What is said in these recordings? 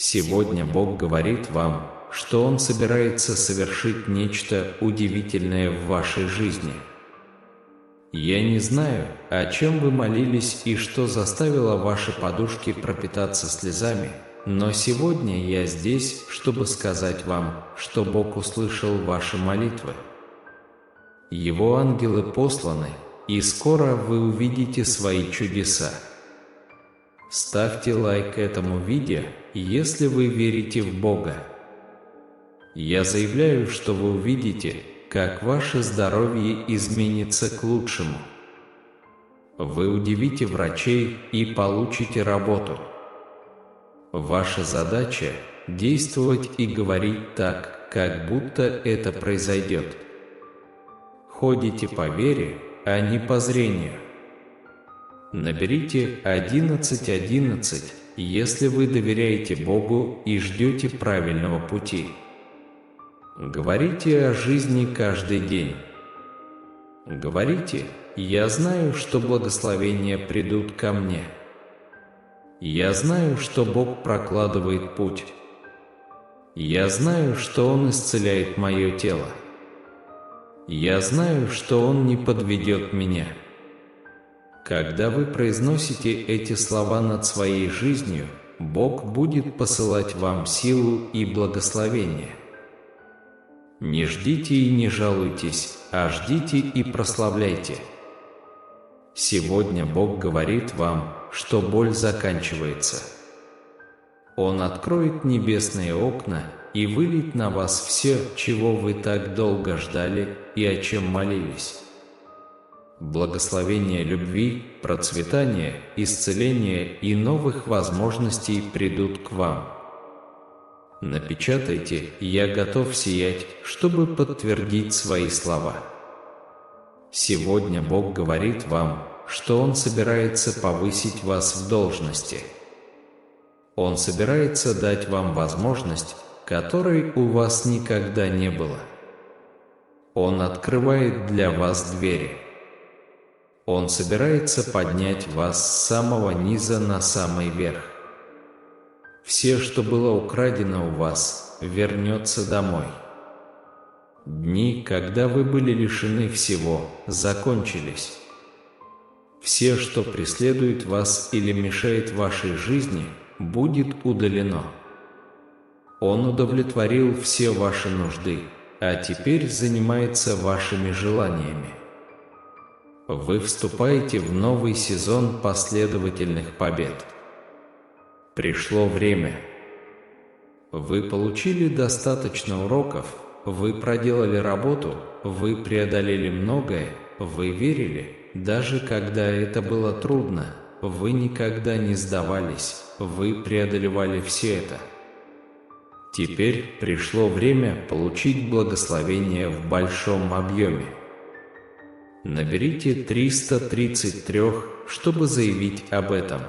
Сегодня Бог говорит вам, что Он собирается совершить нечто удивительное в вашей жизни. Я не знаю, о чем вы молились и что заставило ваши подушки пропитаться слезами, но сегодня я здесь, чтобы сказать вам, что Бог услышал ваши молитвы. Его ангелы посланы, и скоро вы увидите свои чудеса. Ставьте лайк этому видео, если вы верите в Бога. Я заявляю, что вы увидите, как ваше здоровье изменится к лучшему. Вы удивите врачей и получите работу. Ваша задача – действовать и говорить так, как будто это произойдет. Ходите по вере, а не по зрению. Наберите 1111, если вы доверяете Богу и ждете правильного пути. Говорите о жизни каждый день. Говорите: «Я знаю, что благословения придут ко мне. Я знаю, что Бог прокладывает путь. Я знаю, что Он исцеляет мое тело. Я знаю, что Он не подведет меня». Когда вы произносите эти слова над своей жизнью, Бог будет посылать вам силу и благословение. Не ждите и не жалуйтесь, а ждите и прославляйте. Сегодня Бог говорит вам, что боль заканчивается. Он откроет небесные окна и выльет на вас все, чего вы так долго ждали и о чем молились. Благословения любви, процветания, исцеления и новых возможностей придут к вам. Напечатайте: «Я готов сиять», чтобы подтвердить свои слова. Сегодня Бог говорит вам, что Он собирается повысить вас в должности. Он собирается дать вам возможность, которой у вас никогда не было. Он открывает для вас двери. Он собирается поднять вас с самого низа на самый верх. Все, что было украдено у вас, вернется домой. Дни, когда вы были лишены всего, закончились. Все, что преследует вас или мешает вашей жизни, будет удалено. Он удовлетворил все ваши нужды, а теперь занимается вашими желаниями. Вы вступаете в новый сезон последовательных побед. Пришло время. Вы получили достаточно уроков, вы проделали работу, вы преодолели многое, вы верили, даже когда это было трудно, вы никогда не сдавались, вы преодолевали все это. Теперь пришло время получить благословение в большом объеме. Наберите 333, чтобы заявить об этом.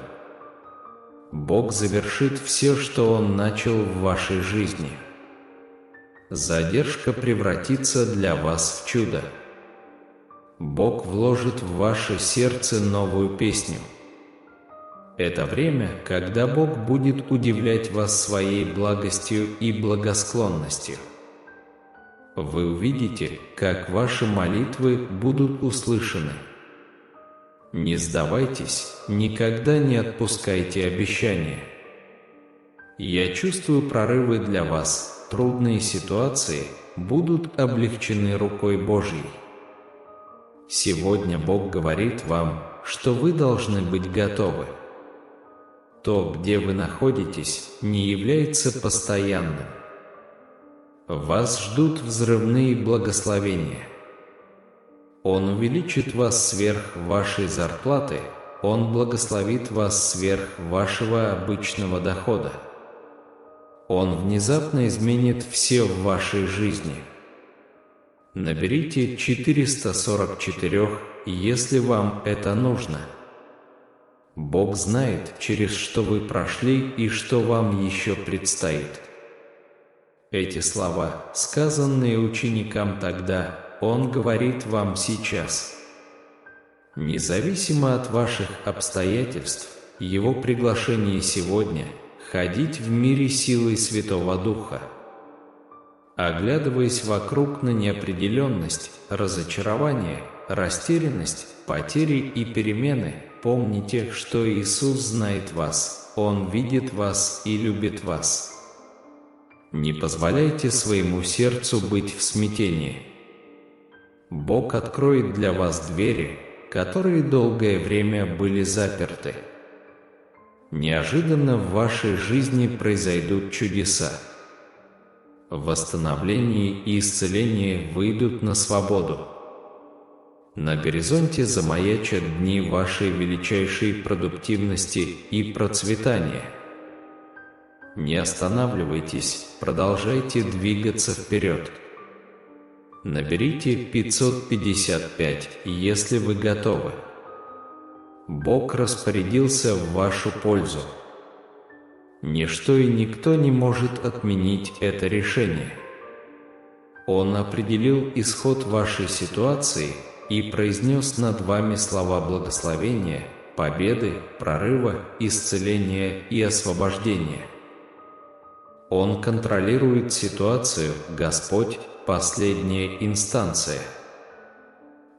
Бог завершит все, что Он начал в вашей жизни. Задержка превратится для вас в чудо. Бог вложит в ваше сердце новую песню. Это время, когда Бог будет удивлять вас своей благостью и благосклонностью. Вы увидите, как ваши молитвы будут услышаны. Не сдавайтесь, никогда не отпускайте обещания. Я чувствую прорывы для вас, трудные ситуации будут облегчены рукой Божьей. Сегодня Бог говорит вам, что вы должны быть готовы. То, где вы находитесь, не является постоянным. Вас ждут взрывные благословения. Он увеличит вас сверх вашей зарплаты, Он благословит вас сверх вашего обычного дохода. Он внезапно изменит все в вашей жизни. Наберите 444, если вам это нужно. Бог знает, через что вы прошли и что вам еще предстоит. Эти слова, сказанные ученикам тогда, Он говорит вам сейчас. Независимо от ваших обстоятельств, Его приглашение сегодня – ходить в мире силой Святого Духа. Оглядываясь вокруг на неопределенность, разочарование, растерянность, потери и перемены, помните, что Иисус знает вас, Он видит вас и любит вас. Не позволяйте своему сердцу быть в смятении. Бог откроет для вас двери, которые долгое время были заперты. Неожиданно в вашей жизни произойдут чудеса. Восстановление и исцеление выйдут на свободу. На горизонте замаячат дни вашей величайшей продуктивности и процветания. Не останавливайтесь, продолжайте двигаться вперед. Наберите 555, если вы готовы. Бог распорядился в вашу пользу. Ничто и никто не может отменить это решение. Он определил исход вашей ситуации и произнес над вами слова благословения, победы, прорыва, исцеления и освобождения. Он контролирует ситуацию, Господь – последняя инстанция.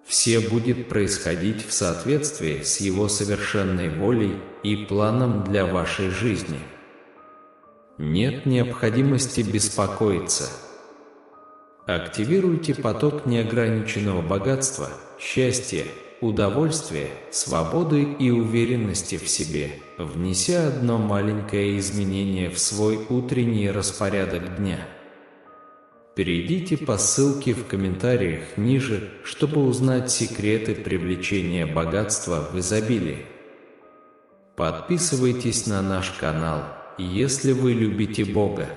Все будет происходить в соответствии с Его совершенной волей и планом для вашей жизни. Нет необходимости беспокоиться. Активируйте поток неограниченного богатства, счастья, удовольствия, свободы и уверенности в себе, внеся одно маленькое изменение в свой утренний распорядок дня. Перейдите по ссылке в комментариях ниже, чтобы узнать секреты привлечения богатства в изобилии. Подписывайтесь на наш канал, если вы любите Бога.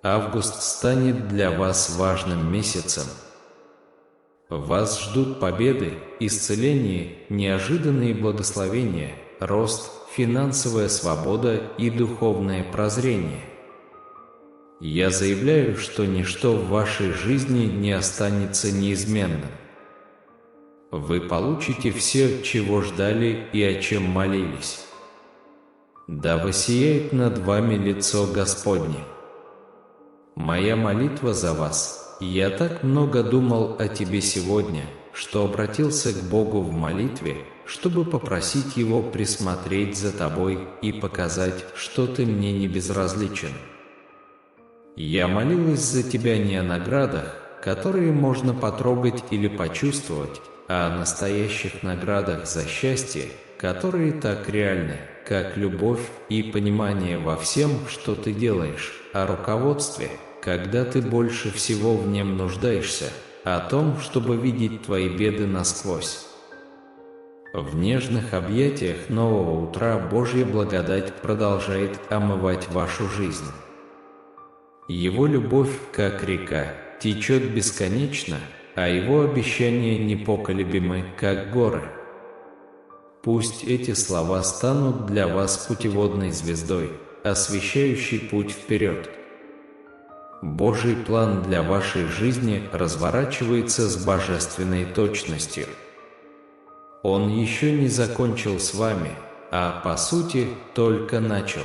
Август станет для вас важным месяцем. Вас ждут победы, исцеление, неожиданные благословения, рост, финансовая свобода и духовное прозрение. Я заявляю, что ничто в вашей жизни не останется неизменным. Вы получите все, чего ждали и о чем молились. Да воссияет над вами лицо Господне. Моя молитва за вас. Я так много думал о тебе сегодня, что обратился к Богу в молитве, чтобы попросить Его присмотреть за тобой и показать, что ты мне не безразличен. Я молилась за тебя не о наградах, которые можно потрогать или почувствовать, а о настоящих наградах за счастье, которые так реальны, как любовь и понимание во всем, что ты делаешь, о руководстве, когда ты больше всего в нем нуждаешься, о том, чтобы видеть твои беды насквозь. В нежных объятиях нового утра Божья благодать продолжает омывать вашу жизнь. Его любовь, как река, течет бесконечно, а Его обещания непоколебимы, как горы. Пусть эти слова станут для вас путеводной звездой, освещающей путь вперед. Божий план для вашей жизни разворачивается с божественной точностью. Он еще не закончил с вами, а, по сути, только начал.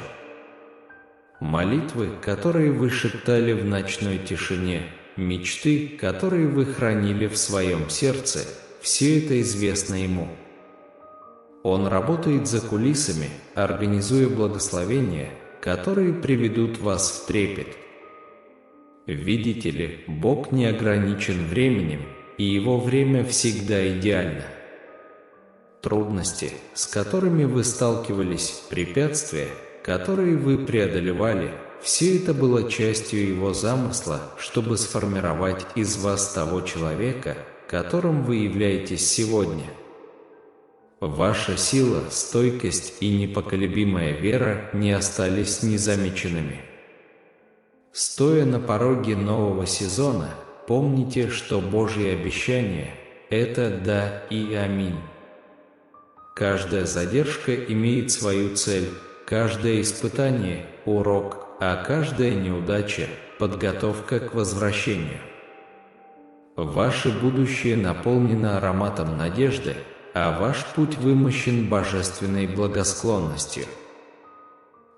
Молитвы, которые вы шептали в ночной тишине, мечты, которые вы хранили в своем сердце, все это известно Ему. Он работает за кулисами, организуя благословения, которые приведут вас в трепет. Видите ли, Бог не ограничен временем, и Его время всегда идеально. Трудности, с которыми вы сталкивались, препятствия, которые вы преодолевали, все это было частью Его замысла, чтобы сформировать из вас того человека, которым вы являетесь сегодня. Ваша сила, стойкость и непоколебимая вера не остались незамеченными. Стоя на пороге нового сезона, помните, что Божьи обещания – это «да» и «аминь». Каждая задержка имеет свою цель, каждое испытание – урок, а каждая неудача – подготовка к возвращению. Ваше будущее наполнено ароматом надежды, а ваш путь вымощен божественной благосклонностью.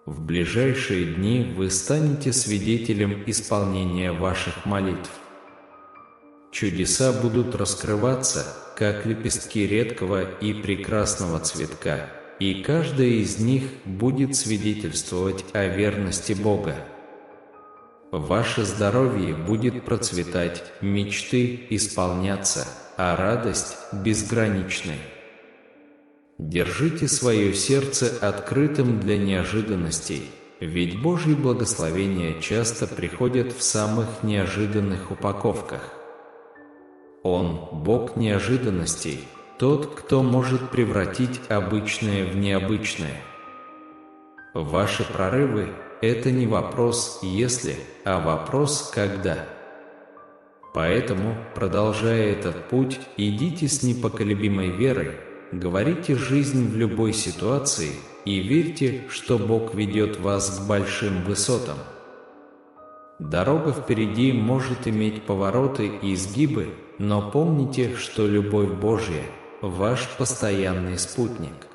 В ближайшие дни вы станете свидетелем исполнения ваших молитв. Чудеса будут раскрываться, как лепестки редкого и прекрасного цветка, и каждая из них будет свидетельствовать о верности Бога. Ваше здоровье будет процветать, мечты исполняться, а радость безграничной. Держите свое сердце открытым для неожиданностей, ведь Божьи благословения часто приходят в самых неожиданных упаковках. Он – Бог неожиданностей, тот, кто может превратить обычное в необычное. Ваши прорывы – это не вопрос «если», а вопрос «когда». Поэтому, продолжая этот путь, идите с непоколебимой верой, говорите жизнь в любой ситуации и верьте, что Бог ведет вас к большим высотам. Дорога впереди может иметь повороты и изгибы, но помните, что любовь Божья – ваш постоянный спутник.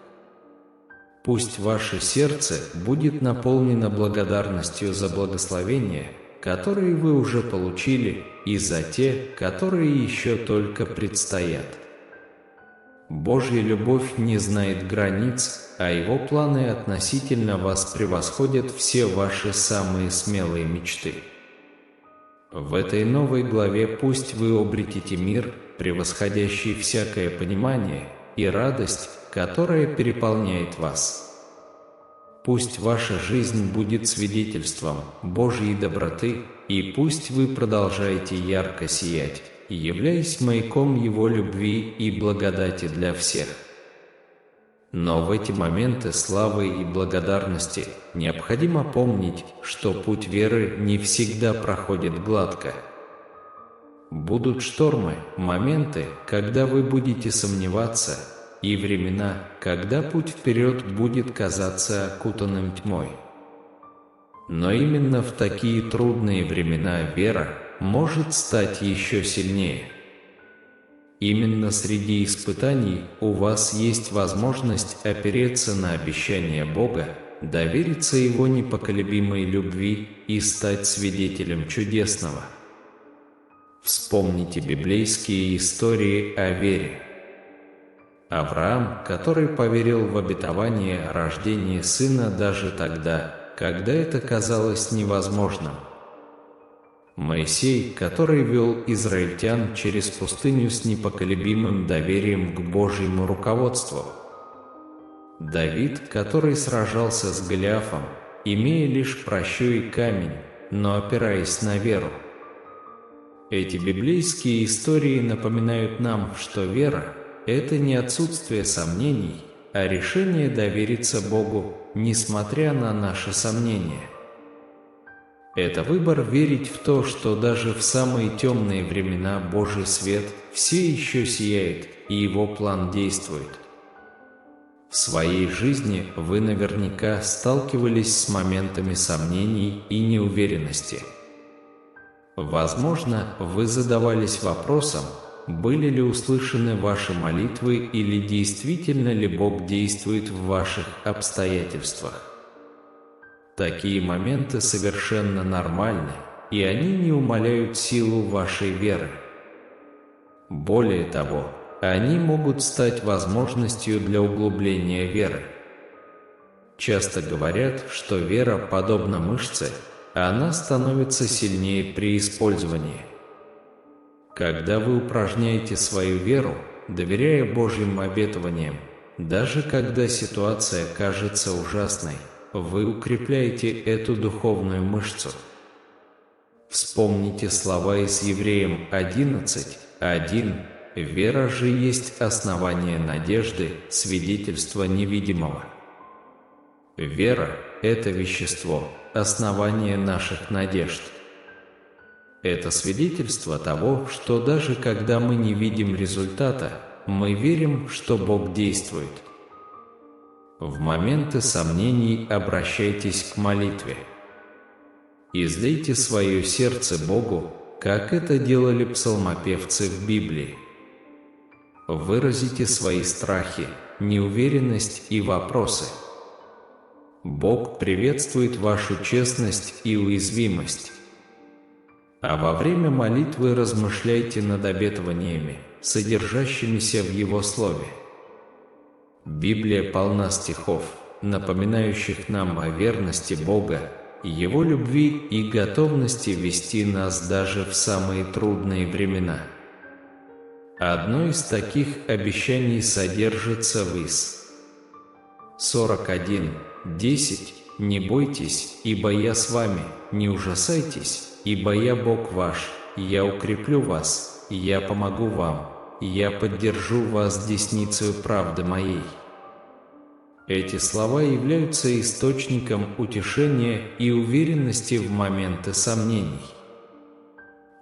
Пусть ваше сердце будет наполнено благодарностью за благословения, которые вы уже получили, и за те, которые еще только предстоят. Божья любовь не знает границ, а Его планы относительно вас превосходят все ваши самые смелые мечты. В этой новой главе пусть вы обретете мир, превосходящий всякое понимание, и радость, которая переполняет вас. Пусть ваша жизнь будет свидетельством Божьей доброты, и пусть вы продолжаете ярко сиять, являясь маяком Его любви и благодати для всех. Но в эти моменты славы и благодарности необходимо помнить, что путь веры не всегда проходит гладко. Будут штормы, моменты, когда вы будете сомневаться, и времена, когда путь вперед будет казаться окутанным тьмой. Но именно в такие трудные времена вера может стать еще сильнее. Именно среди испытаний у вас есть возможность опереться на обещание Бога, довериться Его непоколебимой любви и стать свидетелем чудесного. Вспомните библейские истории о вере. Авраам, который поверил в обетование рождения сына даже тогда, когда это казалось невозможным. Моисей, который вел израильтян через пустыню с непоколебимым доверием к Божьему руководству. Давид, который сражался с Голиафом, имея лишь пращу и камень, но опираясь на веру. Эти библейские истории напоминают нам, что вера – это не отсутствие сомнений, а решение довериться Богу, несмотря на наши сомнения. Это выбор верить в то, что даже в самые темные времена Божий свет все еще сияет, и Его план действует. В своей жизни вы наверняка сталкивались с моментами сомнений и неуверенности. Возможно, вы задавались вопросом, были ли услышаны ваши молитвы или действительно ли Бог действует в ваших обстоятельствах. Такие моменты совершенно нормальны, и они не умаляют силу вашей веры. Более того, они могут стать возможностью для углубления веры. Часто говорят, что вера подобна мышце, она становится сильнее при использовании. Когда вы упражняете свою веру, доверяя Божьим обетованиям, даже когда ситуация кажется ужасной, вы укрепляете эту духовную мышцу. Вспомните слова из Евреям 11:1. «Вера же есть основание надежды, свидетельство невидимого». Вера – это вещество, основание наших надежд. Это свидетельство того, что даже когда мы не видим результата, мы верим, что Бог действует. В моменты сомнений обращайтесь к молитве. Излейте свое сердце Богу, как это делали псалмопевцы в Библии. Выразите свои страхи, неуверенность и вопросы. Бог приветствует вашу честность и уязвимость. А во время молитвы размышляйте над обетованиями, содержащимися в Его Слове. Библия полна стихов, напоминающих нам о верности Бога, Его любви и готовности вести нас даже в самые трудные времена. Одно из таких обещаний содержится в Ис. 41:10. «Не бойтесь, ибо я с вами, не ужасайтесь, ибо я Бог ваш, я укреплю вас, я помогу вам, я поддержу вас десницею правды моей». Эти слова являются источником утешения и уверенности в моменты сомнений.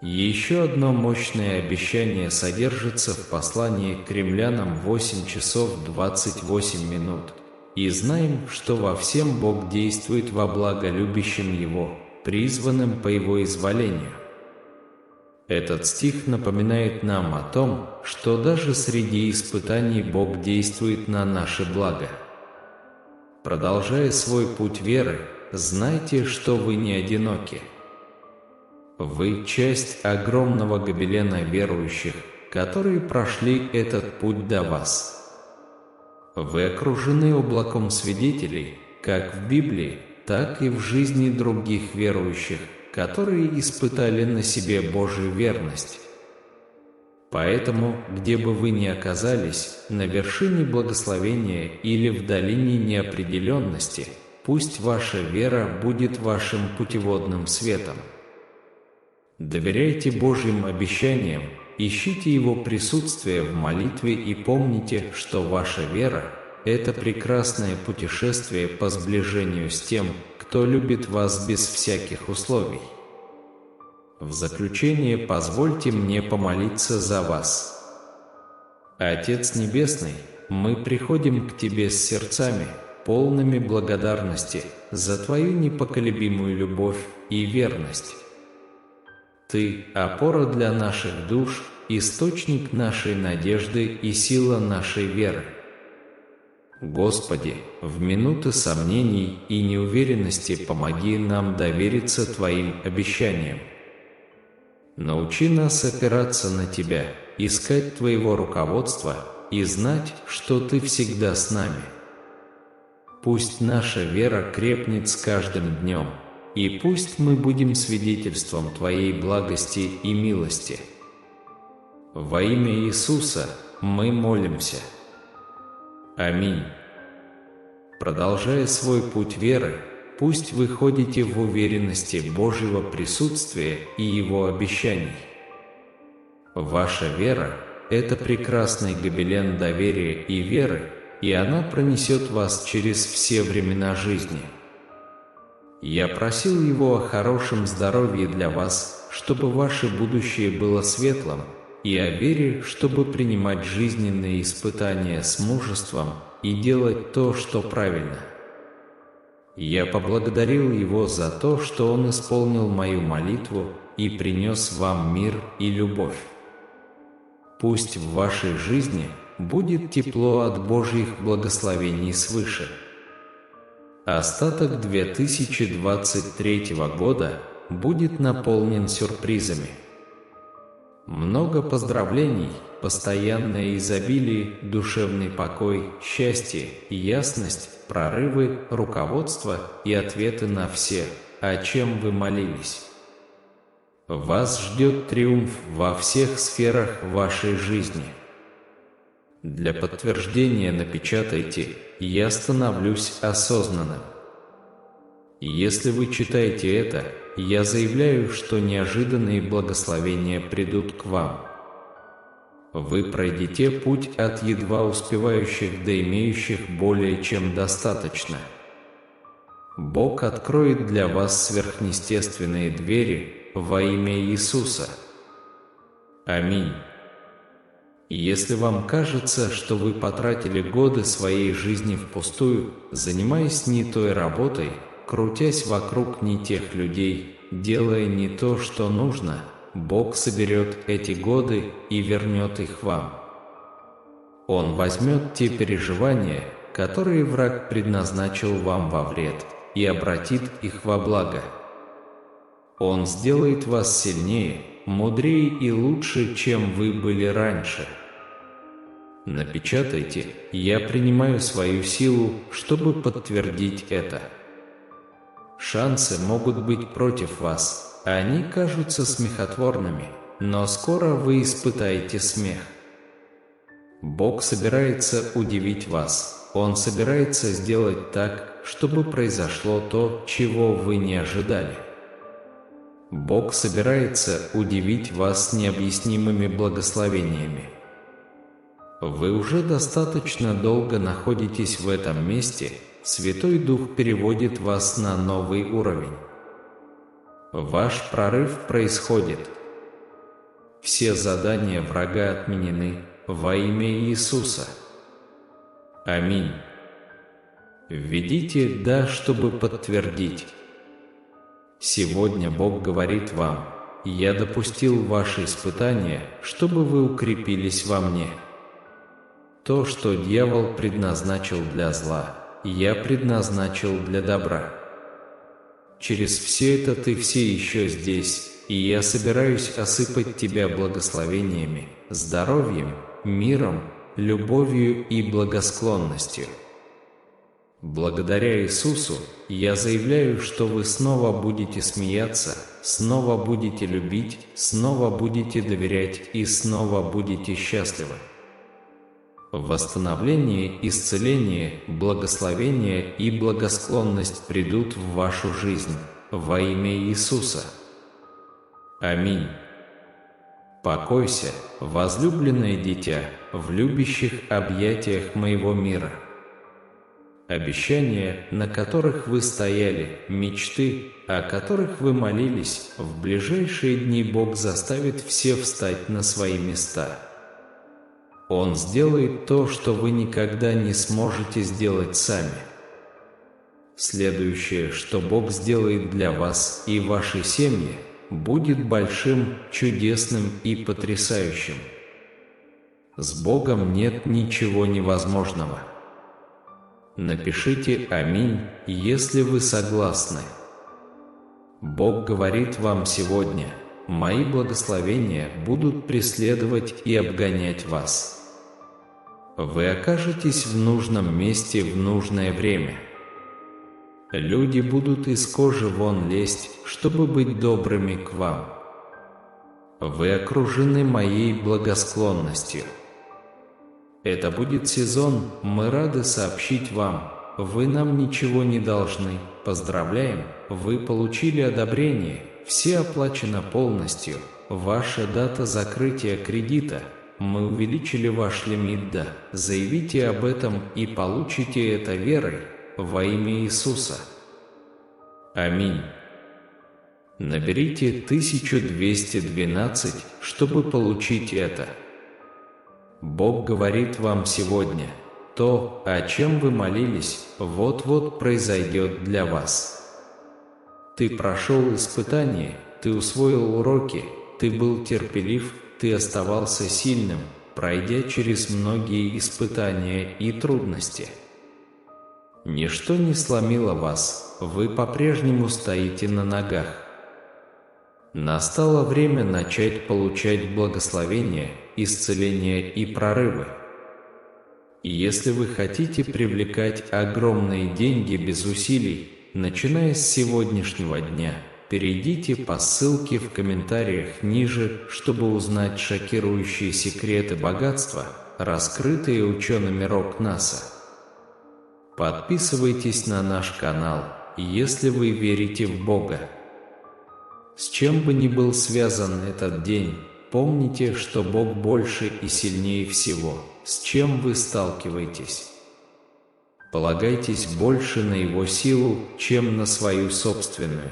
Еще одно мощное обещание содержится в послании к Римлянам 8:28. «И знаем, что во всем Бог действует во благо любящим Его, призванным по Его изволению». Этот стих напоминает нам о том, что даже среди испытаний Бог действует на наше благо. Продолжая свой путь веры, знайте, что вы не одиноки. Вы часть огромного гобелена верующих, которые прошли этот путь до вас. Вы окружены облаком свидетелей, как в Библии, так и в жизни других верующих, которые испытали на себе Божью верность. Поэтому, где бы вы ни оказались, на вершине благословения или в долине неопределенности, пусть ваша вера будет вашим путеводным светом. Доверяйте Божьим обещаниям, ищите Его присутствие в молитве и помните, что ваша вера – это прекрасное путешествие по сближению с тем, кто любит вас без всяких условий. В заключение позвольте мне помолиться за вас. Отец Небесный, мы приходим к Тебе с сердцами, полными благодарности за Твою непоколебимую любовь и верность. Ты – опора для наших душ, источник нашей надежды и сила нашей веры. Господи, в минуты сомнений и неуверенности помоги нам довериться Твоим обещаниям. Научи нас опираться на Тебя, искать Твоего руководства и знать, что Ты всегда с нами. Пусть наша вера крепнет с каждым днем, и пусть мы будем свидетельством Твоей благости и милости. Во имя Иисуса мы молимся. Аминь. Продолжая свой путь веры, пусть вы ходите в уверенности Божьего присутствия и Его обещаний. Ваша вера – это прекрасный гобелен доверия и веры, и она пронесет вас через все времена жизни. Я просил Его о хорошем здоровье для вас, чтобы ваше будущее было светлым, и о вере, чтобы принимать жизненные испытания с мужеством и делать то, что правильно. Я поблагодарил Его за то, что Он исполнил мою молитву и принес вам мир и любовь. Пусть в вашей жизни будет тепло от Божьих благословений свыше. Остаток 2023 года будет наполнен сюрпризами. Много поздравлений, постоянное изобилие, душевный покой, счастье, ясность, прорывы, руководство и ответы на все, о чем вы молились. Вас ждет триумф во всех сферах вашей жизни. Для подтверждения напечатайте «Я становлюсь осознанным». Если вы читаете это, я заявляю, что неожиданные благословения придут к вам. Вы пройдете путь от едва успевающих до имеющих более чем достаточно. Бог откроет для вас сверхъестественные двери во имя Иисуса. Аминь. Если вам кажется, что вы потратили годы своей жизни впустую, занимаясь не той работой, крутясь вокруг не тех людей, делая не то, что нужно, Бог соберет эти годы и вернет их вам. Он возьмет те переживания, которые враг предназначил вам во вред, и обратит их во благо. Он сделает вас сильнее, мудрее и лучше, чем вы были раньше. Напечатайте: «Я принимаю свою силу, чтобы подтвердить это». Шансы могут быть против вас, они кажутся смехотворными, но скоро вы испытаете смех. Бог собирается удивить вас, Он собирается сделать так, чтобы произошло то, чего вы не ожидали. Бог собирается удивить вас необъяснимыми благословениями. Вы уже достаточно долго находитесь в этом месте, Святой Дух переводит вас на новый уровень. Ваш прорыв происходит. Все задания врага отменены во имя Иисуса. Аминь. Введите «да», чтобы подтвердить. Сегодня Бог говорит вам: «Я допустил ваши испытания, чтобы вы укрепились во мне». То, что дьявол предназначил для зла, я предназначил для добра. Через все это ты все еще здесь, и я собираюсь осыпать тебя благословениями, здоровьем, миром, любовью и благосклонностью. Благодаря Иисусу я заявляю, что вы снова будете смеяться, снова будете любить, снова будете доверять и снова будете счастливы. Восстановление, исцеление, благословение и благосклонность придут в вашу жизнь во имя Иисуса. Аминь. Покойся, возлюбленное дитя, в любящих объятиях моего мира. Обещания, на которых вы стояли, мечты, о которых вы молились, в ближайшие дни Бог заставит все встать на свои места. Он сделает то, что вы никогда не сможете сделать сами. Следующее, что Бог сделает для вас и вашей семьи, будет большим, чудесным и потрясающим. С Богом нет ничего невозможного. Напишите «Аминь», если вы согласны. Бог говорит вам сегодня: «Мои благословения будут преследовать и обгонять вас». Вы окажетесь в нужном месте в нужное время. Люди будут из кожи вон лезть, чтобы быть добрыми к вам. Вы окружены моей благосклонностью. Это будет сезон, мы рады сообщить вам: вы нам ничего не должны. Поздравляем, вы получили одобрение, все оплачено полностью, ваша дата закрытия кредита. Мы увеличили ваш лимит, да. Заявите об этом и получите это верой во имя Иисуса. Аминь. Наберите 1212, чтобы получить это. Бог говорит вам сегодня: то, о чем вы молились, вот-вот произойдет для вас. Ты прошел испытание, ты усвоил уроки, ты был терпелив, ты оставался сильным, пройдя через многие испытания и трудности. Ничто не сломило вас, вы по-прежнему стоите на ногах. Настало время начать получать благословения, исцеления и прорывы. Если вы хотите привлекать огромные деньги без усилий, начиная с сегодняшнего дня, перейдите по ссылке в комментариях ниже, чтобы узнать шокирующие секреты богатства, раскрытые учеными РОК-НАСА. Подписывайтесь на наш канал, если вы верите в Бога. С чем бы ни был связан этот день, помните, что Бог больше и сильнее всего, с чем вы сталкиваетесь. Полагайтесь больше на Его силу, чем на свою собственную.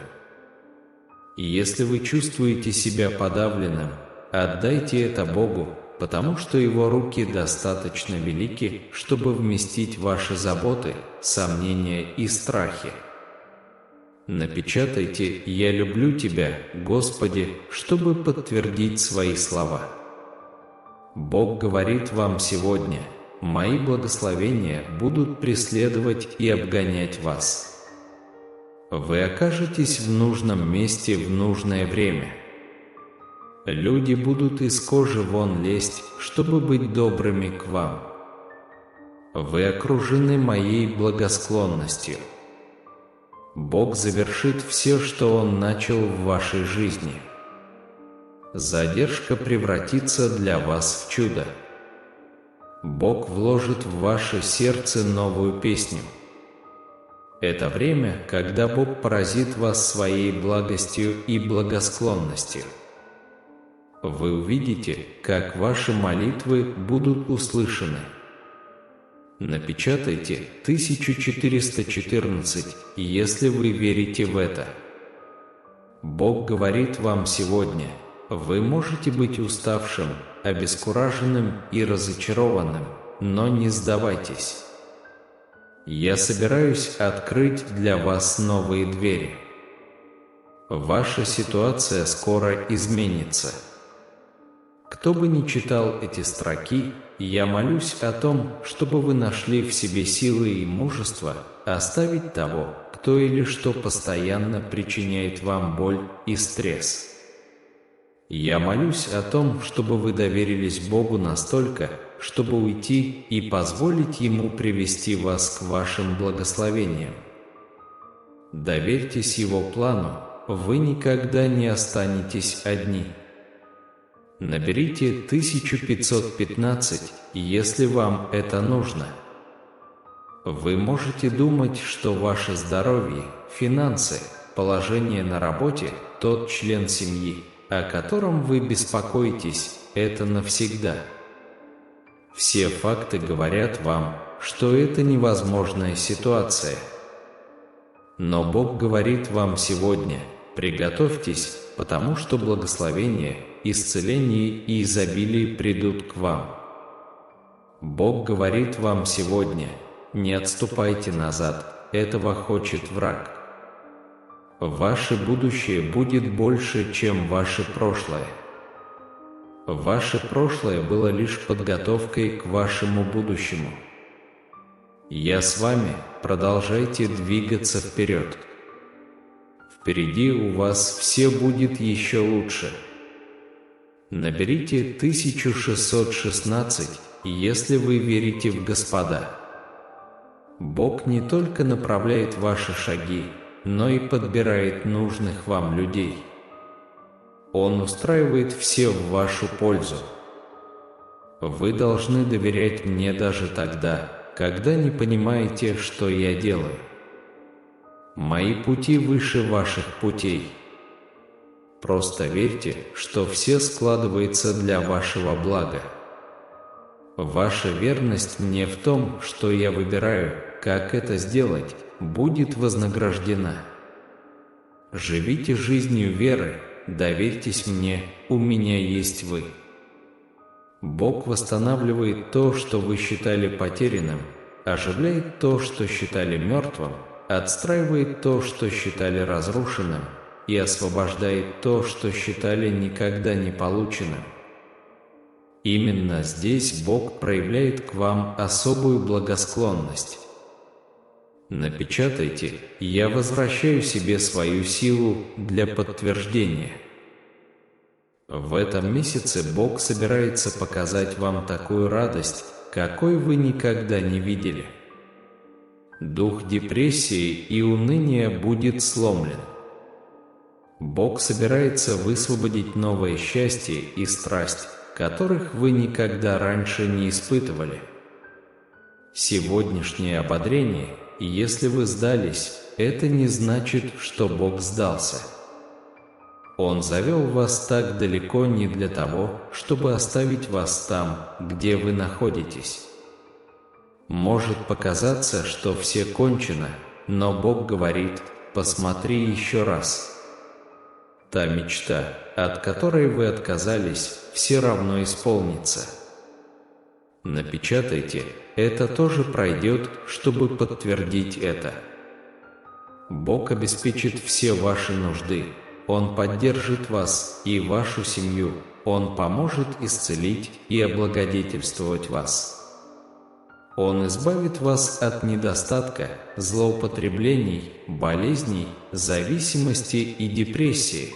И если вы чувствуете себя подавленным, отдайте это Богу, потому что Его руки достаточно велики, чтобы вместить ваши заботы, сомнения и страхи. Напечатайте «Я люблю Тебя, Господи», чтобы подтвердить свои слова. Бог говорит вам сегодня: мои благословения будут преследовать и обгонять вас. Вы окажетесь в нужном месте в нужное время. Люди будут из кожи вон лезть, чтобы быть добрыми к вам. Вы окружены моей благосклонностью. Бог завершит все, что Он начал в вашей жизни. Задержка превратится для вас в чудо. Бог вложит в ваше сердце новую песню. Это время, когда Бог поразит вас своей благостью и благосклонностью. Вы увидите, как ваши молитвы будут услышаны. Напечатайте 1414, если вы верите в это. Бог говорит вам сегодня: вы можете быть уставшим, обескураженным и разочарованным, но не сдавайтесь. Я собираюсь открыть для вас новые двери. Ваша ситуация скоро изменится. Кто бы ни читал эти строки, я молюсь о том, чтобы вы нашли в себе силы и мужество оставить того, кто или что постоянно причиняет вам боль и стресс. Я молюсь о том, чтобы вы доверились Богу настолько, чтобы уйти и позволить Ему привести вас к вашим благословениям. Доверьтесь Его плану, вы никогда не останетесь одни. Наберите 1515, если вам это нужно. Вы можете думать, что ваше здоровье, финансы, положение на работе, тот член семьи, о котором вы беспокоитесь, это навсегда. Все факты говорят вам, что это невозможная ситуация. Но Бог говорит вам сегодня: приготовьтесь, потому что благословение, исцеление и изобилие придут к вам. Бог говорит вам сегодня: не отступайте назад, этого хочет враг. Ваше будущее будет больше, чем ваше прошлое. Ваше прошлое было лишь подготовкой к вашему будущему. Я с вами, продолжайте двигаться вперед. Впереди у вас все будет еще лучше. Наберите 1616, если вы верите в Господа. Бог не только направляет ваши шаги, но и подбирает нужных вам людей. Он устраивает все в вашу пользу. Вы должны доверять мне даже тогда, когда не понимаете, что я делаю. Мои пути выше ваших путей. Просто верьте, что все складывается для вашего блага. Ваша верность мне в том, что я выбираю, как это сделать, будет вознаграждена. Живите жизнью веры, доверьтесь мне, у меня есть вы. Бог восстанавливает то, что вы считали потерянным, оживляет то, что считали мертвым, отстраивает то, что считали разрушенным, и освобождает то, что считали никогда не полученным. Именно здесь Бог проявляет к вам особую благосклонность. Напечатайте: «Я возвращаю себе свою силу» для подтверждения. В этом месяце Бог собирается показать вам такую радость, какой вы никогда не видели. Дух депрессии и уныния будет сломлен. Бог собирается высвободить новое счастье и страсть, которых вы никогда раньше не испытывали. Сегодняшнее ободрение, если вы сдались, это не значит, что Бог сдался. Он завел вас так далеко не для того, чтобы оставить вас там, где вы находитесь. Может показаться, что все кончено, но Бог говорит: посмотри еще раз. Та мечта, от которой вы отказались, все равно исполнится. Напечатайте: это тоже пройдет, чтобы подтвердить это. Бог обеспечит все ваши нужды. Он поддержит вас и вашу семью. Он поможет исцелить и облагодетельствовать вас. Он избавит вас от недостатка, злоупотреблений, болезней, зависимости и депрессии.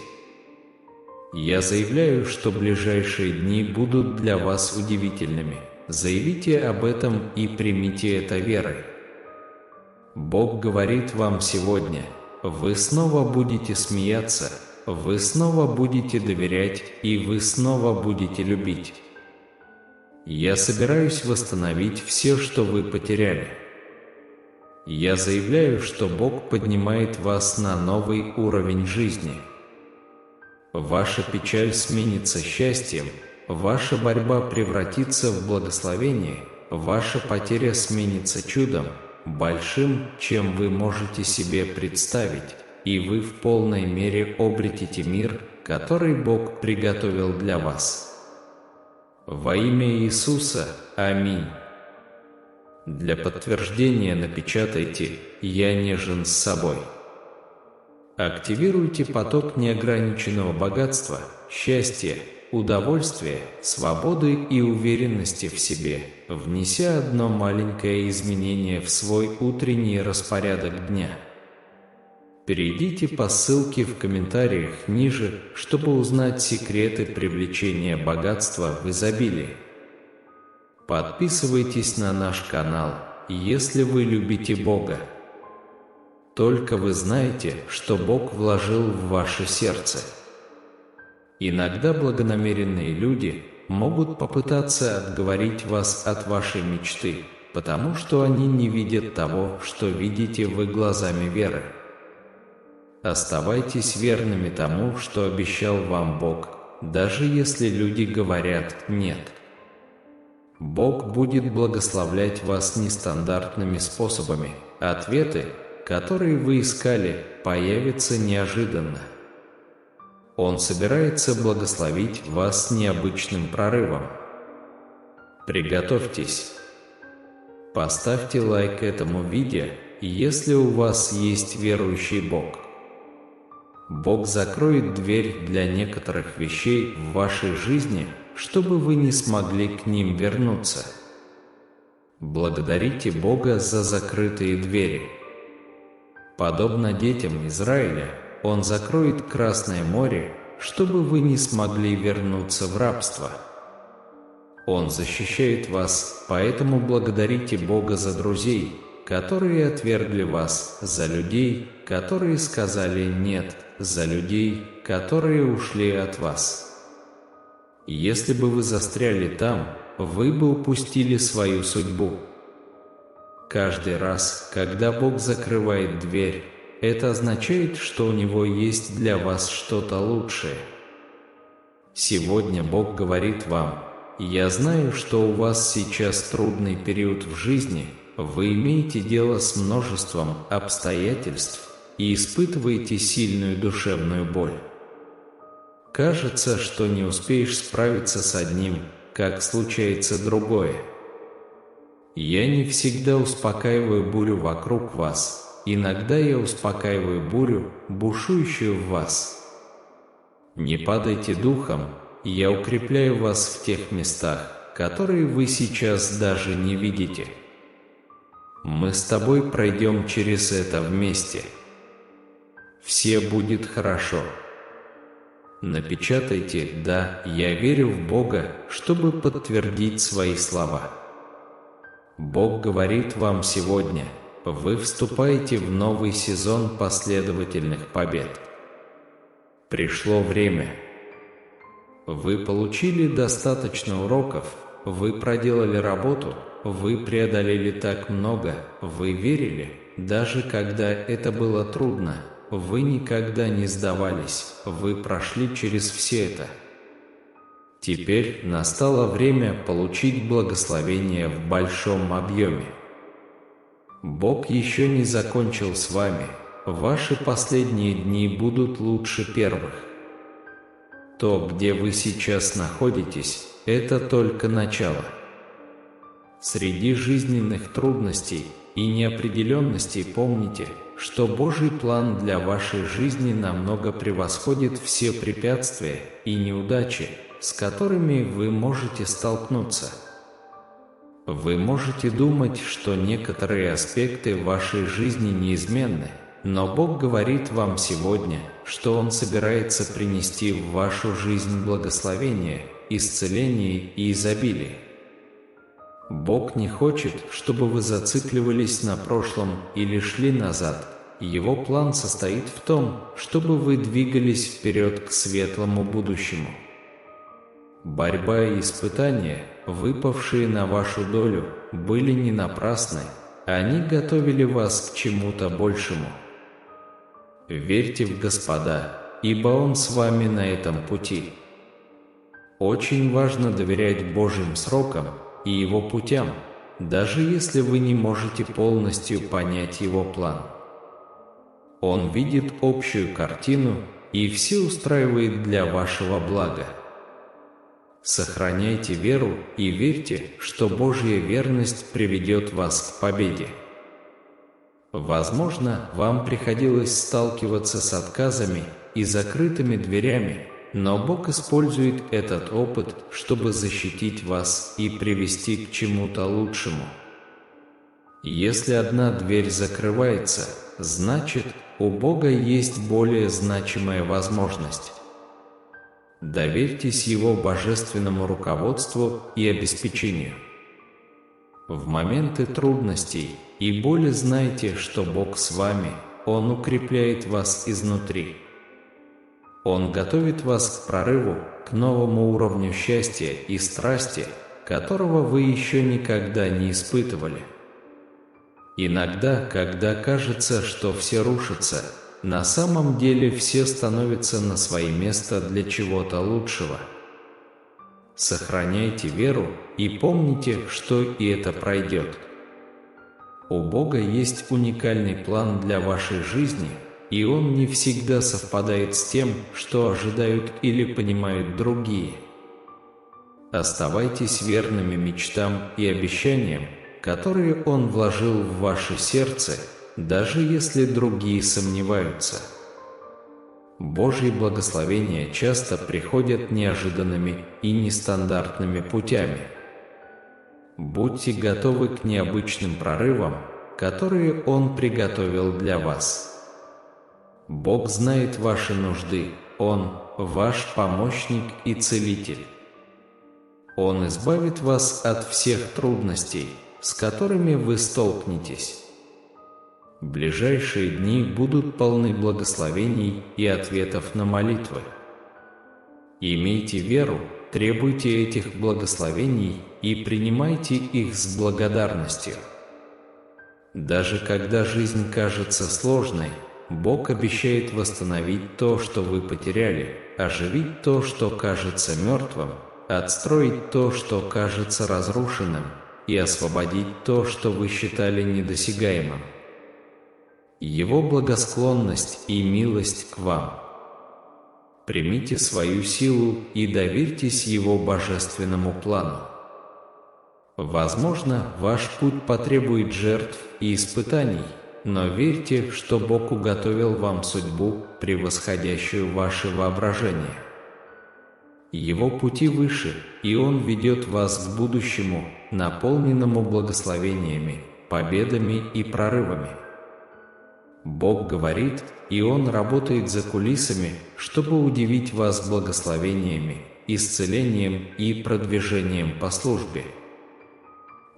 Я заявляю, что ближайшие дни будут для вас удивительными. Заявите об этом и примите это верой. Бог говорит вам сегодня: вы снова будете смеяться, вы снова будете доверять, и вы снова будете любить. Я собираюсь восстановить все, что вы потеряли. Я заявляю, что Бог поднимает вас на новый уровень жизни. Ваша печаль сменится счастьем, ваша борьба превратится в благословение, ваша потеря сменится чудом, большим, чем вы можете себе представить, и вы в полной мере обретете мир, который Бог приготовил для вас. Во имя Иисуса, аминь. Для подтверждения напечатайте «Я нежен с собой». Активируйте поток неограниченного богатства, счастья, удовольствия, свободы и уверенности в себе, внеся одно маленькое изменение в свой утренний распорядок дня. Перейдите по ссылке в комментариях ниже, чтобы узнать секреты привлечения богатства в изобилии. Подписывайтесь на наш канал, если вы любите Бога. Только вы знаете, что Бог вложил в ваше сердце. Иногда благонамеренные люди могут попытаться отговорить вас от вашей мечты, потому что они не видят того, что видите вы глазами веры. Оставайтесь верными тому, что обещал вам Бог, даже если люди говорят «нет». Бог будет благословлять вас нестандартными способами. Ответы, которые вы искали, появятся неожиданно. Он собирается благословить вас необычным прорывом. Приготовьтесь. Поставьте лайк этому видео, если у вас есть верующий Бог. Бог закроет дверь для некоторых вещей в вашей жизни, чтобы вы не смогли к ним вернуться. Благодарите Бога за закрытые двери. Подобно детям Израиля, Он закроет Красное море, чтобы вы не смогли вернуться в рабство. Он защищает вас, поэтому благодарите Бога за друзей, которые отвергли вас, за людей, которые сказали «нет», за людей, которые ушли от вас. Если бы вы застряли там, вы бы упустили свою судьбу. Каждый раз, когда Бог закрывает дверь, это означает, что у Него есть для вас что-то лучшее. Сегодня Бог говорит вам: «Я знаю, что у вас сейчас трудный период в жизни, вы имеете дело с множеством обстоятельств и испытываете сильную душевную боль. Кажется, что не успеешь справиться с одним, как случается другое. Я не всегда успокаиваю бурю вокруг вас, иногда я успокаиваю бурю, бушующую в вас. Не падайте духом, я укрепляю вас в тех местах, которые вы сейчас даже не видите. Мы с тобой пройдем через это вместе. Все будет хорошо». Напечатайте «Да, я верю в Бога», чтобы подтвердить свои слова. Бог говорит вам сегодня: вы вступаете в новый сезон последовательных побед. Пришло время. Вы получили достаточно уроков, вы проделали работу, вы преодолели так много, вы верили, даже когда это было трудно. Вы никогда не сдавались, вы прошли через все это. Теперь настало время получить благословение в большом объеме. Бог еще не закончил с вами, ваши последние дни будут лучше первых. То, где вы сейчас находитесь, это только начало. Среди жизненных трудностей и неопределенностей помните, что Божий план для вашей жизни намного превосходит все препятствия и неудачи, с которыми вы можете столкнуться. Вы можете думать, что некоторые аспекты вашей жизни неизменны, но Бог говорит вам сегодня, что Он собирается принести в вашу жизнь благословение, исцеление и изобилие. Бог не хочет, чтобы вы зацикливались на прошлом или шли назад. Его план состоит в том, чтобы вы двигались вперед к светлому будущему. Борьба и испытания, выпавшие на вашу долю, были не напрасны, они готовили вас к чему-то большему. Верьте в Господа, ибо Он с вами на этом пути. Очень важно доверять Божьим срокам и Его путям, даже если вы не можете полностью понять Его план. Он видит общую картину и все устраивает для вашего блага. Сохраняйте веру и верьте, что Божья верность приведет вас к победе. Возможно, вам приходилось сталкиваться с отказами и закрытыми дверями, но Бог использует этот опыт, чтобы защитить вас и привести к чему-то лучшему. Если одна дверь закрывается, значит, у Бога есть более значимая возможность. Доверьтесь Его божественному руководству и обеспечению. В моменты трудностей и боли знайте, что Бог с вами, Он укрепляет вас изнутри. Он готовит вас к прорыву, к новому уровню счастья и страсти, которого вы еще никогда не испытывали. Иногда, когда кажется, что все рушится, на самом деле все становятся на свои места для чего-то лучшего. Сохраняйте веру и помните, что и это пройдет. У Бога есть уникальный план для вашей жизни, и Он не всегда совпадает с тем, что ожидают или понимают другие. Оставайтесь верными мечтам и обещаниям, которые Он вложил в ваше сердце, даже если другие сомневаются. Божьи благословения часто приходят неожиданными и нестандартными путями. Будьте готовы к необычным прорывам, которые Он приготовил для вас. Бог знает ваши нужды, Он – ваш помощник и целитель. Он избавит вас от всех трудностей, с которыми вы столкнетесь. Ближайшие дни будут полны благословений и ответов на молитвы. Имейте веру, требуйте этих благословений и принимайте их с благодарностью. Даже когда жизнь кажется сложной, Бог обещает восстановить то, что вы потеряли, оживить то, что кажется мертвым, отстроить то, что кажется разрушенным, и освободить то, что вы считали недосягаемым. Его благосклонность и милость к вам. Примите свою силу и доверьтесь Его божественному плану. Возможно, ваш путь потребует жертв и испытаний, но верьте, что Бог уготовил вам судьбу, превосходящую ваше воображение. Его пути выше, и Он ведет вас к будущему, наполненному благословениями, победами и прорывами. Бог говорит, и Он работает за кулисами, чтобы удивить вас благословениями, исцелением и продвижением по службе.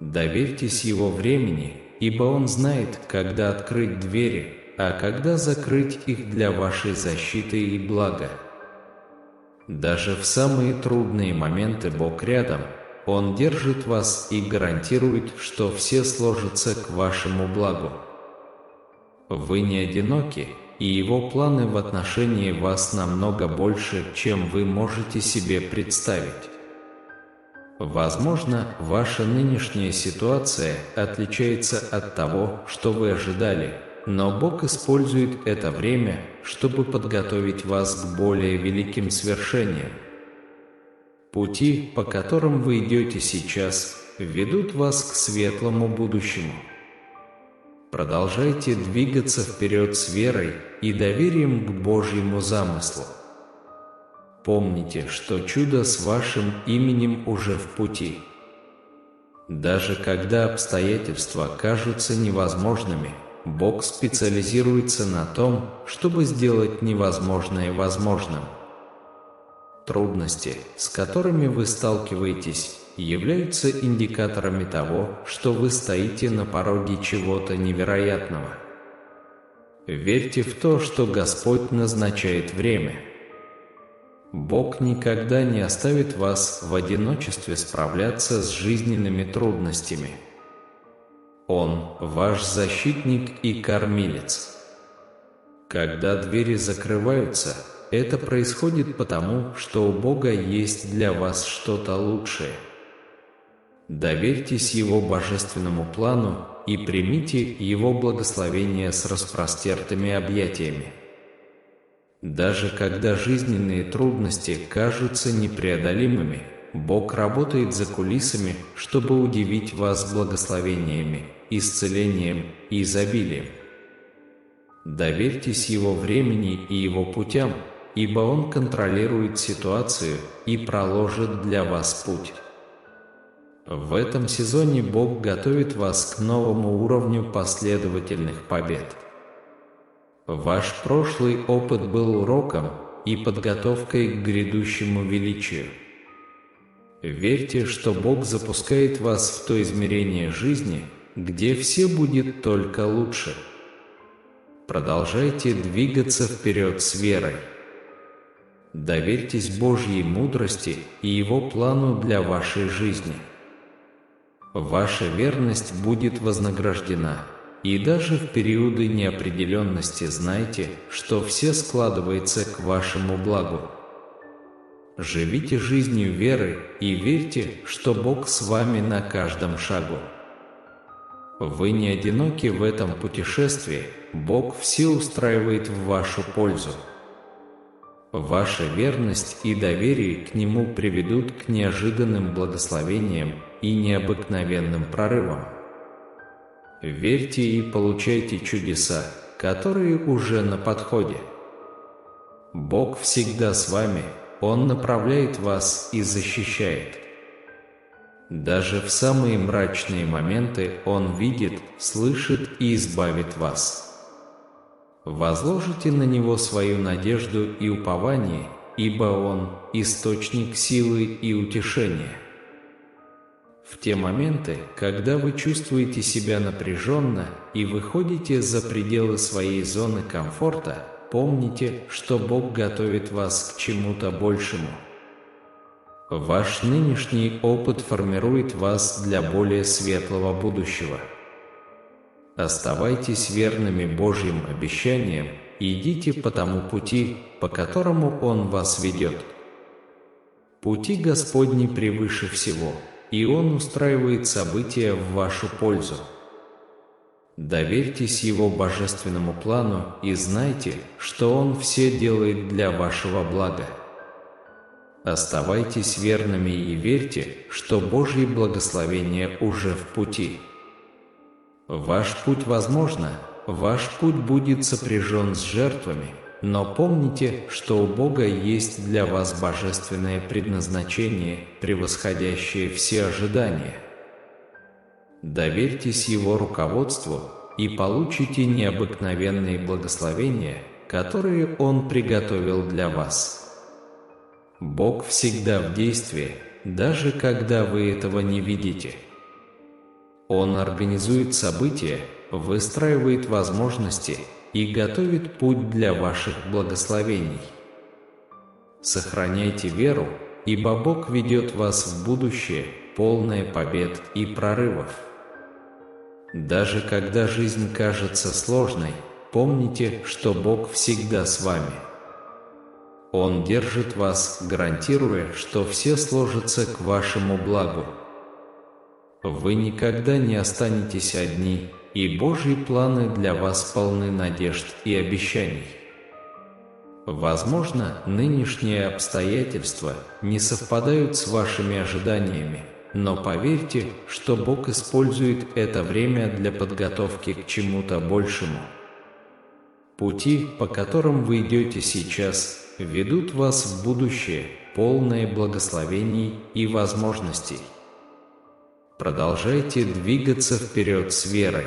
Доверьтесь Его времени, ибо Он знает, когда открыть двери, а когда закрыть их для вашей защиты и блага. Даже в самые трудные моменты Бог рядом, Он держит вас и гарантирует, что все сложится к вашему благу. Вы не одиноки, и Его планы в отношении вас намного больше, чем вы можете себе представить. Возможно, ваша нынешняя ситуация отличается от того, что вы ожидали, но Бог использует это время, чтобы подготовить вас к более великим свершениям. Пути, по которым вы идете сейчас, ведут вас к светлому будущему. Продолжайте двигаться вперед с верой и доверием к Божьему замыслу. Помните, что чудо с вашим именем уже в пути. Даже когда обстоятельства кажутся невозможными, Бог специализируется на том, чтобы сделать невозможное возможным. Трудности, с которыми вы сталкиваетесь, являются индикаторами того, что вы стоите на пороге чего-то невероятного. Верьте в то, что Господь назначает время. Бог никогда не оставит вас в одиночестве справляться с жизненными трудностями. Он – ваш защитник и кормилец. Когда двери закрываются, это происходит потому, что у Бога есть для вас что-то лучшее. Доверьтесь Его божественному плану и примите Его благословение с распростертыми объятиями. Даже когда жизненные трудности кажутся непреодолимыми, Бог работает за кулисами, чтобы удивить вас благословениями, исцелением и изобилием. Доверьтесь Его времени и Его путям, ибо Он контролирует ситуацию и проложит для вас путь. В этом сезоне Бог готовит вас к новому уровню последовательных побед. Ваш прошлый опыт был уроком и подготовкой к грядущему величию. Верьте, что Бог запускает вас в то измерение жизни, где все будет только лучше. Продолжайте двигаться вперед с верой. Доверьтесь Божьей мудрости и Его плану для вашей жизни. Ваша верность будет вознаграждена. И даже в периоды неопределенности знайте, что все складывается к вашему благу. Живите жизнью веры и верьте, что Бог с вами на каждом шагу. Вы не одиноки в этом путешествии, Бог все устраивает в вашу пользу. Ваша верность и доверие к Нему приведут к неожиданным благословениям и необыкновенным прорывам. Верьте и получайте чудеса, которые уже на подходе. Бог всегда с вами, Он направляет вас и защищает. Даже в самые мрачные моменты Он видит, слышит и избавит вас. Возложите на Него свою надежду и упование, ибо Он – источник силы и утешения. В те моменты, когда вы чувствуете себя напряженно и выходите за пределы своей зоны комфорта, помните, что Бог готовит вас к чему-то большему. Ваш нынешний опыт формирует вас для более светлого будущего. Оставайтесь верными Божьим обещаниям и идите по тому пути, по которому Он вас ведет. Пути Господни превыше всего, и Он устраивает события в вашу пользу. Доверьтесь Его божественному плану и знайте, что Он все делает для вашего блага. Оставайтесь верными и верьте, что Божьи благословения уже в пути. Ваш путь возможно, ваш путь будет сопряжен с жертвами, но помните, что у Бога есть для вас божественное предназначение, превосходящее все ожидания. Доверьтесь Его руководству и получите необыкновенные благословения, которые Он приготовил для вас. Бог всегда в действии, даже когда вы этого не видите. Он организует события, выстраивает возможности и готовит путь для ваших благословений. Сохраняйте веру, ибо Бог ведет вас в будущее, полное побед и прорывов. Даже когда жизнь кажется сложной, помните, что Бог всегда с вами. Он держит вас, гарантируя, что все сложится к вашему благу. Вы никогда не останетесь одни, и Божьи планы для вас полны надежд и обещаний. Возможно, нынешние обстоятельства не совпадают с вашими ожиданиями, но поверьте, что Бог использует это время для подготовки к чему-то большему. Пути, по которым вы идете сейчас, ведут вас в будущее, полное благословений и возможностей. Продолжайте двигаться вперед с верой.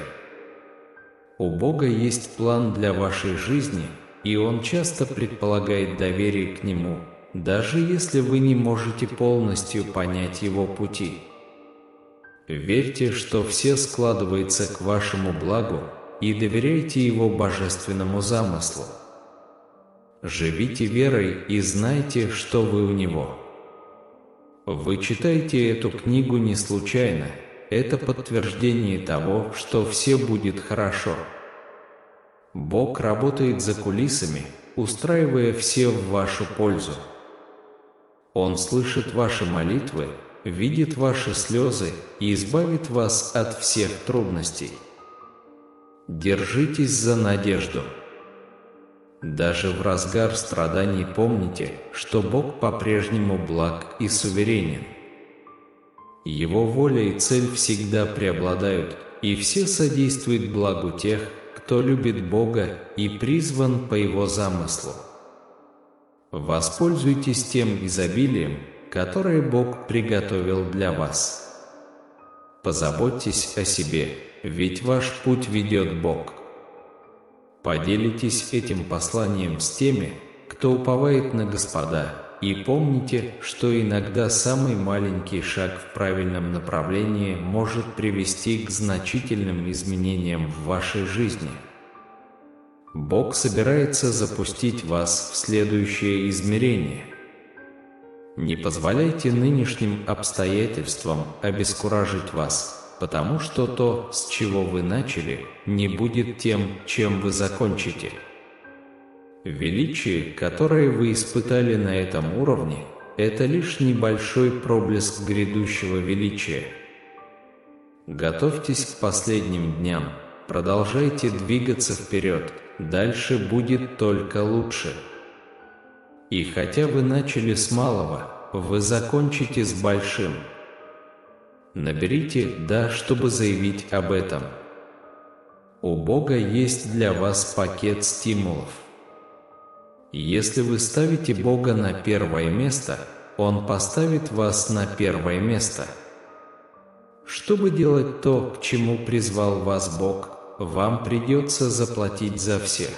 У Бога есть план для вашей жизни, и Он часто предполагает доверие к Нему, даже если вы не можете полностью понять Его пути. Верьте, что все складывается к вашему благу, и доверяйте Его божественному замыслу. Живите верой и знайте, что вы у Него. Вы читаете эту книгу не случайно. Это подтверждение того, что все будет хорошо. Бог работает за кулисами, устраивая все в вашу пользу. Он слышит ваши молитвы, видит ваши слезы и избавит вас от всех трудностей. Держитесь за надежду. Даже в разгар страданий помните, что Бог по-прежнему благ и суверенен. Его воля и цель всегда преобладают, и все содействуют благу тех, кто любит Бога и призван по Его замыслу. Воспользуйтесь тем изобилием, которое Бог приготовил для вас. Позаботьтесь о себе, ведь ваш путь ведет Бог. Поделитесь этим посланием с теми, кто уповает на Господа, и помните, что иногда самый маленький шаг в правильном направлении может привести к значительным изменениям в вашей жизни. Бог собирается запустить вас в следующее измерение. Не позволяйте нынешним обстоятельствам обескуражить вас, потому что то, с чего вы начали, не будет тем, чем вы закончите. Величие, которое вы испытали на этом уровне, это лишь небольшой проблеск грядущего величия. Готовьтесь к последним дням, продолжайте двигаться вперед, дальше будет только лучше. И хотя вы начали с малого, вы закончите с большим. Наберите «да», чтобы заявить об этом. У Бога есть для вас пакет стимулов. Если вы ставите Бога на первое место, Он поставит вас на первое место. Чтобы делать то, к чему призвал вас Бог, вам придется заплатить за всех.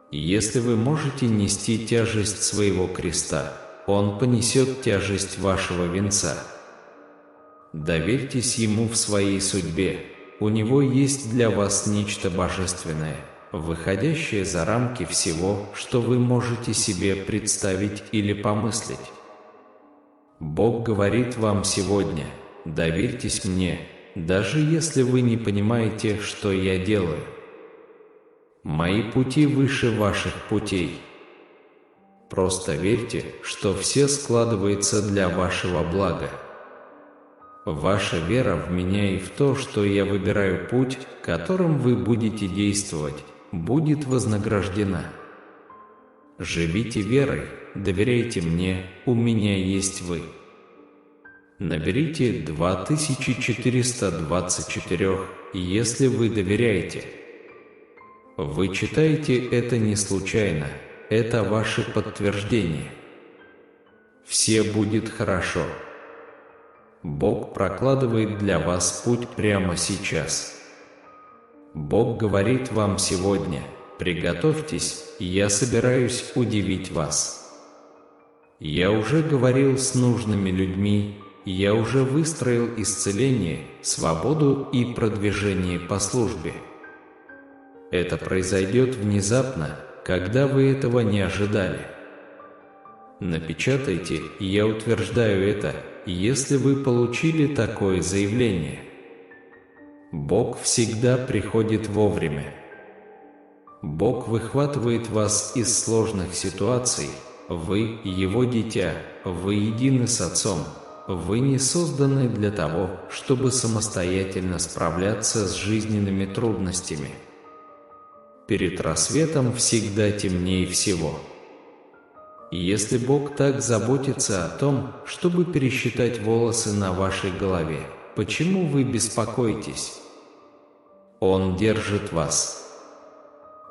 Если вы можете нести тяжесть своего креста, Он понесет тяжесть вашего венца. Доверьтесь Ему в своей судьбе, у Него есть для вас нечто божественное, выходящее за рамки всего, что вы можете себе представить или помыслить. Бог говорит вам сегодня: доверьтесь мне, даже если вы не понимаете, что я делаю. Мои пути выше ваших путей. Просто верьте, что все складывается для вашего блага. Ваша вера в меня и в то, что я выбираю путь, которым вы будете действовать, будет вознаграждена. Живите верой, доверяйте мне, у меня есть вы. Наберите 2424, если вы доверяете. Вы читаете это не случайно, это ваше подтверждение. Все будет хорошо. Бог прокладывает для вас путь прямо сейчас. Бог говорит вам сегодня: приготовьтесь, я собираюсь удивить вас. Я уже говорил с нужными людьми, я уже выстроил исцеление, свободу и продвижение по службе. Это произойдет внезапно, когда вы этого не ожидали. Напечатайте «Я утверждаю это», если вы получили такое заявление. Бог всегда приходит вовремя. Бог выхватывает вас из сложных ситуаций. Вы – Его дитя, вы едины с Отцом. Вы не созданы для того, чтобы самостоятельно справляться с жизненными трудностями. Перед рассветом всегда темнее всего. Если Бог так заботится о том, чтобы пересчитать волосы на вашей голове, почему вы беспокоитесь? Он держит вас.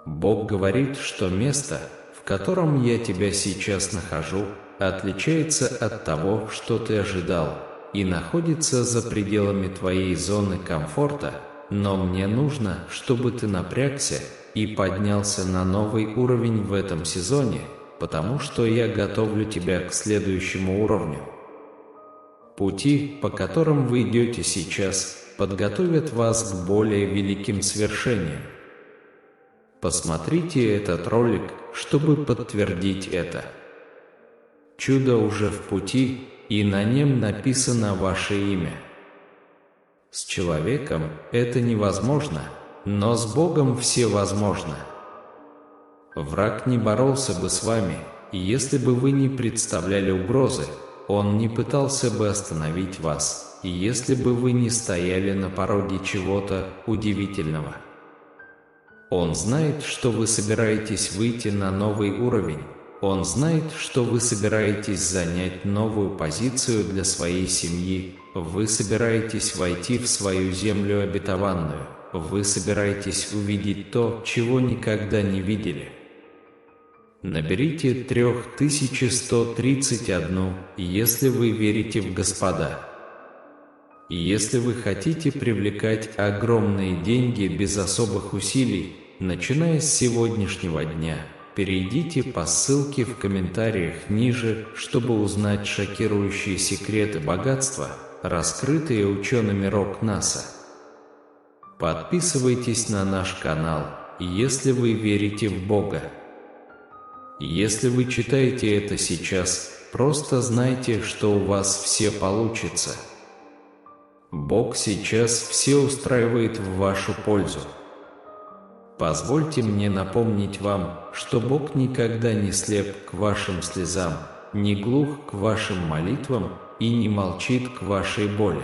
Бог говорит, что место, в котором я тебя сейчас нахожу, отличается от того, что ты ожидал. и находится за пределами твоей зоны комфорта, но мне нужно, чтобы ты напрягся и поднялся на новый уровень в этом сезоне, потому что я готовлю тебя к следующему уровню. Пути, по которым вы идете сейчас, подготовят вас к более великим свершениям. Посмотрите этот ролик, чтобы подтвердить это. Чудо уже в пути, и на нем написано ваше имя. С человеком это невозможно, но с Богом все возможно. Враг не боролся бы с вами, если бы вы не представляли угрозы, он не пытался бы остановить вас, если бы вы не стояли на пороге чего-то удивительного. Он знает, что вы собираетесь выйти на новый уровень. Он знает, что вы собираетесь занять новую позицию для своей семьи. Вы собираетесь войти в свою землю обетованную. Вы собираетесь увидеть то, чего никогда не видели. Наберите 3131, если вы верите в Господа. Если вы хотите привлекать огромные деньги без особых усилий, начиная с сегодняшнего дня, перейдите по ссылке в комментариях ниже, чтобы узнать шокирующие секреты богатства, раскрытые учеными РОК-НАСА. Подписывайтесь на наш канал, если вы верите в Бога. Если вы читаете это сейчас, просто знайте, что у вас все получится. Бог сейчас все устраивает в вашу пользу. Позвольте мне напомнить вам, что Бог никогда не слеп к вашим слезам, не глух к вашим молитвам и не молчит к вашей боли.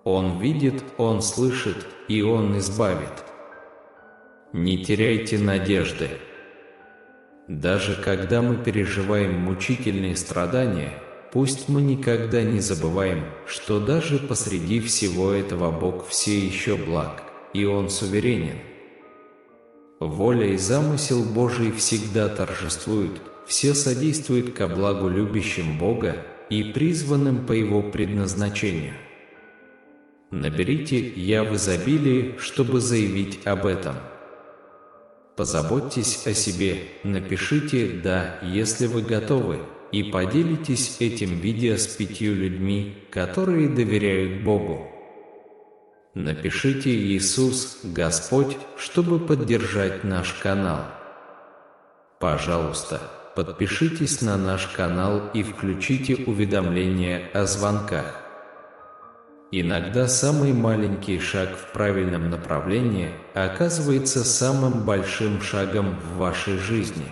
Он видит, Он слышит, и Он избавит. Не теряйте надежды. Даже когда мы переживаем мучительные страдания, пусть мы никогда не забываем, что даже посреди всего этого Бог все еще благ, и Он суверенен. Воля и замысел Божий всегда торжествуют, все содействуют ко благу любящим Бога и призванным по Его предназначению. Наберите «Я в изобилии», чтобы заявить об этом. Позаботьтесь о себе, напишите «Да», если вы готовы, и поделитесь этим видео с 5 людьми, которые доверяют Богу. Напишите «Иисус, Господь», чтобы поддержать наш канал. Пожалуйста, подпишитесь на наш канал и включите уведомления о звонках. Иногда самый маленький шаг в правильном направлении оказывается самым большим шагом в вашей жизни.